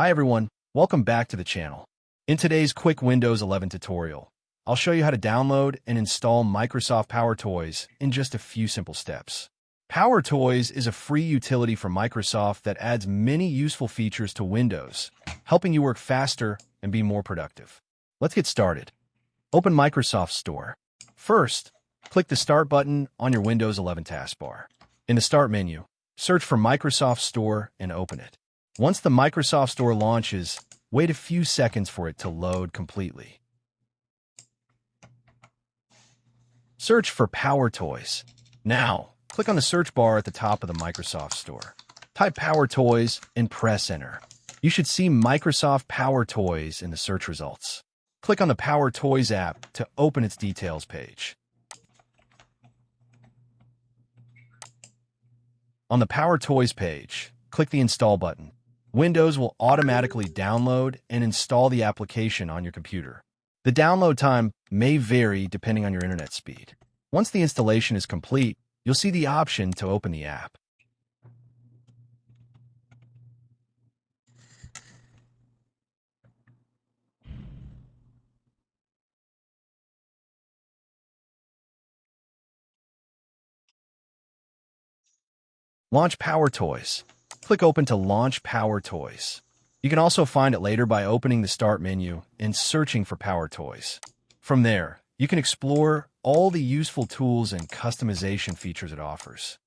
Hi everyone, welcome back to the channel. In today's quick Windows 11 tutorial, I'll show you how to download and install Microsoft PowerToys in just a few simple steps. PowerToys is a free utility from Microsoft that adds many useful features to Windows, helping you work faster and be more productive. Let's get started. Open Microsoft Store. First, click the Start button on your Windows 11 taskbar. In the Start menu, search for Microsoft Store and open it. Once the Microsoft Store launches, wait a few seconds for it to load completely. Search for PowerToys. Now, click on the search bar at the top of the Microsoft Store. Type PowerToys and press Enter. You should see Microsoft PowerToys in the search results. Click on the PowerToys app to open its details page. On the PowerToys page, click the Install button. Windows will automatically download and install the application on your computer. The download time may vary depending on your internet speed. Once the installation is complete, you'll see the option to open the app. Launch PowerToys. Click Open to launch PowerToys. You can also find it later by opening the Start menu and searching for PowerToys. From there, you can explore all the useful tools and customization features it offers.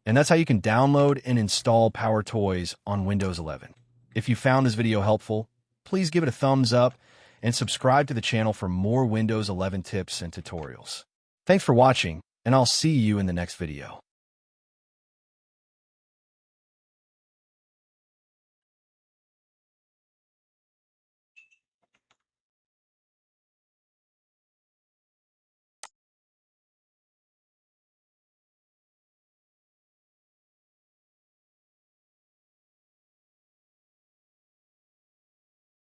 And that's how you can download and install PowerToys on Windows 11. If you found this video helpful, please give it a thumbs up and subscribe to the channel for more Windows 11 tips and tutorials. Thanks for watching, and I'll see you in the next video.